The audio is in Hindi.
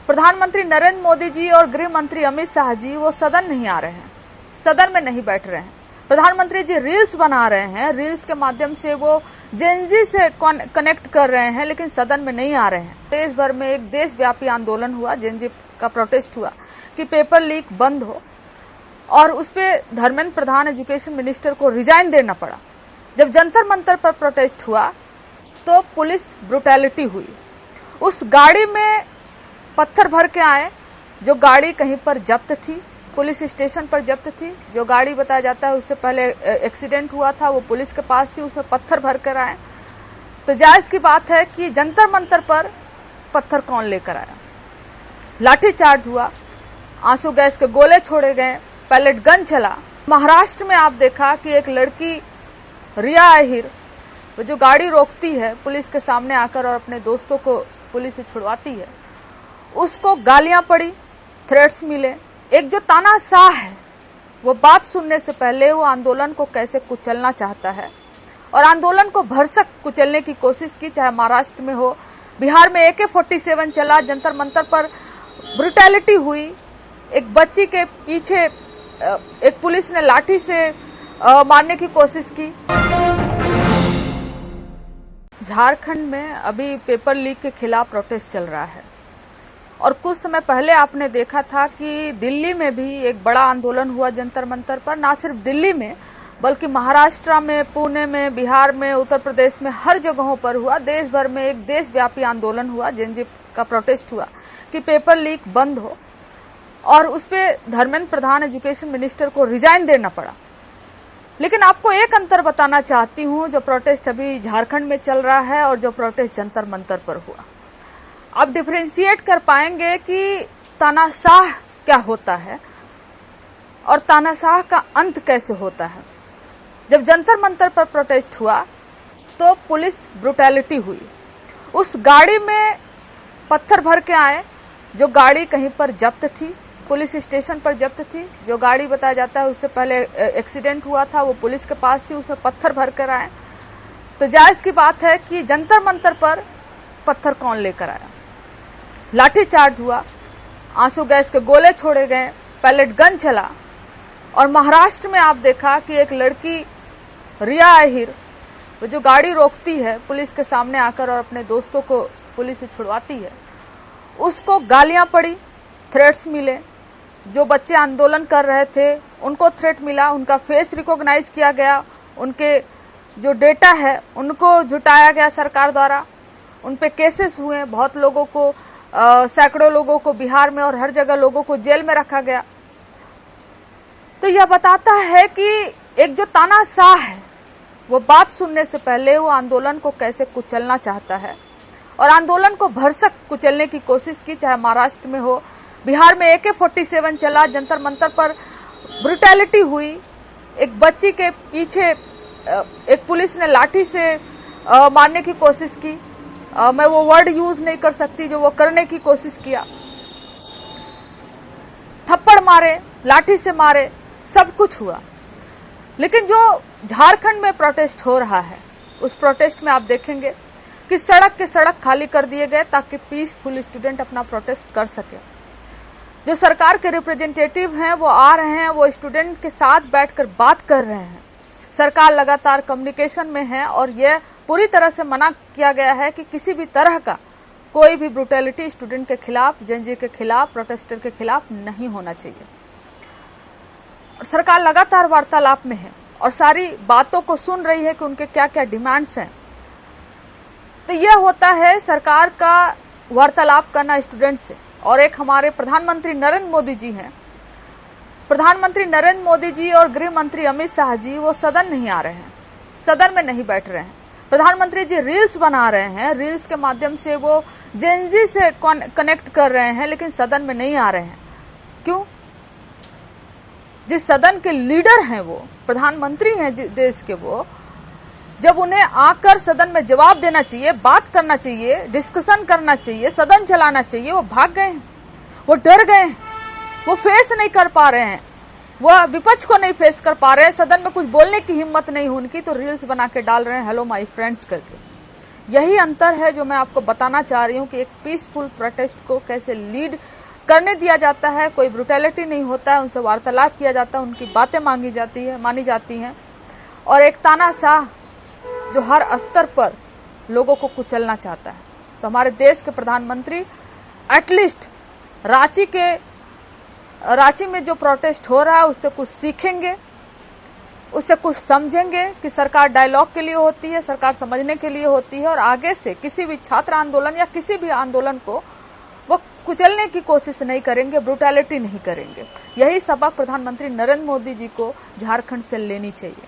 प्रधानमंत्री नरेंद्र मोदी जी और गृह मंत्री अमित शाह जी वो सदन नहीं आ रहे हैं, सदन में नहीं बैठ रहे हैं। प्रधानमंत्री जी रील्स बना रहे हैं, रील्स के माध्यम से वो जेनजी से कनेक्ट कर रहे हैं, लेकिन सदन में नहीं आ रहे हैं। देश भर में एक देशव्यापी आंदोलन हुआ, जेनजी का प्रोटेस्ट हुआ कि पेपर लीक बंद हो, और उस पे धर्मेंद्र प्रधान एजुकेशन मिनिस्टर को रिजाइन देना पड़ा। जब जंतर मंतर पर प्रोटेस्ट हुआ तो पुलिस ब्रुटैलिटी हुई। उस गाड़ी में पत्थर भर के आए, जो गाड़ी कहीं पर जब्त थी, पुलिस स्टेशन पर जब्त थी। जो गाड़ी बताया जाता है उससे पहले एक्सीडेंट हुआ था, वो पुलिस के पास थी, उसमें पत्थर भर कर आए। तो जायज की बात है कि जंतर मंतर पर पत्थर कौन लेकर आया। लाठीचार्ज हुआ, आंसू गैस के गोले छोड़े गए, पैलेट गन चला। महाराष्ट्र में आप देखा कि एक लड़की रिया अहिर, वो जो गाड़ी रोकती है पुलिस के सामने आकर और अपने दोस्तों को पुलिस से छुड़वाती है, उसको गालियां पड़ी, थ्रेट्स मिले। एक जो तानाशाह है वो बात सुनने से पहले वो आंदोलन को कैसे कुचलना चाहता है और आंदोलन को भरसक कुचलने की कोशिश की, चाहे महाराष्ट्र में हो, बिहार में AK-47 चला, जंतर मंतर पर ब्रुटैलिटी हुई। एक बच्ची के पीछे एक पुलिस ने लाठी से मारने की कोशिश की। झारखंड में अभी पेपर लीक के खिलाफ प्रोटेस्ट चल रहा है, और कुछ समय पहले आपने देखा था कि दिल्ली में भी एक बड़ा आंदोलन हुआ जंतर मंतर पर। ना सिर्फ दिल्ली में बल्कि महाराष्ट्र में, पुणे में, बिहार में, उत्तर प्रदेश में, हर जगहों पर हुआ। देश भर में एक देशव्यापी आंदोलन हुआ, जेनजी का प्रोटेस्ट हुआ कि पेपर लीक बंद हो, और उस पे धर्मेंद्र प्रधान एजुकेशन मिनिस्टर को रिजाइन देना पड़ा। लेकिन आपको एक अंतर बताना चाहती हूं, जो प्रोटेस्ट अभी झारखंड में चल रहा है और जो प्रोटेस्ट जंतर मंतर पर हुआ, आप डिफरेंशिएट कर पाएंगे कि तानाशाह क्या होता है और तानाशाह का अंत कैसे होता है। जब जंतर मंतर पर प्रोटेस्ट हुआ तो पुलिस ब्रुटैलिटी हुई। उस गाड़ी में पत्थर भर के आए, जो गाड़ी कहीं पर जब्त थी, पुलिस स्टेशन पर जब्त थी। जो गाड़ी बताया जाता है उससे पहले एक्सीडेंट हुआ था, वो पुलिस के पास थी, उसमें पत्थर भर कर आए। तो जायज की बात है कि जंतर मंतर पर पत्थर कौन लेकर आया। लाठीचार्ज हुआ, आंसू गैस के गोले छोड़े गए, पैलेट गन चला। और महाराष्ट्र में आप देखा कि एक लड़की रिया अहिर, वो जो गाड़ी रोकती है पुलिस के सामने आकर और अपने दोस्तों को पुलिस से छुड़वाती है, उसको गालियां पड़ी, थ्रेट्स मिले। जो बच्चे आंदोलन कर रहे थे उनको थ्रेट मिला, उनका फेस रिकॉग्नाइज किया गया, उनके जो डेटा है उनको जुटाया गया सरकार द्वारा, उन पे केसेस हुए, बहुत लोगों को, सैकड़ों लोगों को बिहार में और हर जगह लोगों को जेल में रखा गया। तो यह बताता है कि एक जो तानाशाह है वो बात सुनने से पहले वो आंदोलन को कैसे कुचलना चाहता है, और आंदोलन को भरसक कुचलने की कोशिश की, चाहे महाराष्ट्र में हो, बिहार में AK-47 चला, जंतर मंतर पर ब्रुटैलिटी हुई। एक बच्ची के पीछे एक पुलिस ने लाठी से मारने की कोशिश की। मैं वो वर्ड यूज नहीं कर सकती जो वो करने की कोशिश किया। थप्पड़ मारे, लाठी से मारे, सब कुछ हुआ। लेकिन जो झारखंड में प्रोटेस्ट हो रहा है, उस प्रोटेस्ट में आप देखेंगे कि सड़क के सड़क खाली कर दिए गए ताकि पीसफुल स्टूडेंट अपना प्रोटेस्ट कर सके। जो सरकार के रिप्रेजेंटेटिव हैं वो आ रहे हैं, वो स्टूडेंट के साथ बैठकर बात कर रहे हैं। सरकार लगातार कम्युनिकेशन में है और यह पूरी तरह से मना किया गया है कि किसी भी तरह का कोई भी ब्रुटैलिटी स्टूडेंट के खिलाफ, जेनजी के खिलाफ, प्रोटेस्टर के खिलाफ नहीं होना चाहिए। सरकार लगातार वार्तालाप में है और सारी बातों को सुन रही है कि उनके क्या क्या डिमांड्स हैं। तो यह होता है सरकार का वार्तालाप करना स्टूडेंट से। और एक हमारे प्रधानमंत्री नरेंद्र मोदी जी हैं, प्रधानमंत्री नरेंद्र मोदी जी और गृह मंत्री अमित शाह जी वो सदन नहीं आ रहे हैं, सदन में नहीं बैठ रहे हैं। प्रधानमंत्री जी रील्स बना रहे हैं, रील्स के माध्यम से वो जेनजी से कनेक्ट कर रहे हैं, लेकिन सदन में नहीं आ रहे हैं। क्यों? जिस सदन के लीडर हैं, वो प्रधानमंत्री हैं देश के, वो जब उन्हें आकर सदन में जवाब देना चाहिए, बात करना चाहिए, डिस्कशन करना चाहिए, सदन चलाना चाहिए, वो भाग गए हैं, वो डर गए हैं, वो फेस नहीं कर पा रहे हैं, वो विपक्ष को नहीं फेस कर पा रहे हैं, सदन में कुछ बोलने की हिम्मत नहीं उनकी, तो रील्स बना के डाल रहे हैं हेलो माय फ्रेंड्स करके। यही अंतर है जो मैं आपको बताना चाह रही हूं कि एक पीसफुल प्रोटेस्ट को कैसे लीड करने दिया जाता है, कोई ब्रुटैलिटी नहीं होता है, उनसे वार्तालाप किया जाता है, उनकी बातें मानी जाती हैं और एक तानाशाह जो हर स्तर पर लोगों को कुचलना चाहता है। तो हमारे देश के प्रधानमंत्री एटलीस्ट रांची में जो प्रोटेस्ट हो रहा है उससे कुछ सीखेंगे, उससे कुछ समझेंगे कि सरकार डायलॉग के लिए होती है, सरकार समझने के लिए होती है और आगे से किसी भी छात्र आंदोलन या किसी भी आंदोलन को वो कुचलने की कोशिश नहीं करेंगे, ब्रुटैलिटी नहीं करेंगे। यही सबक प्रधानमंत्री नरेंद्र मोदी जी को झारखंड से लेनी चाहिए।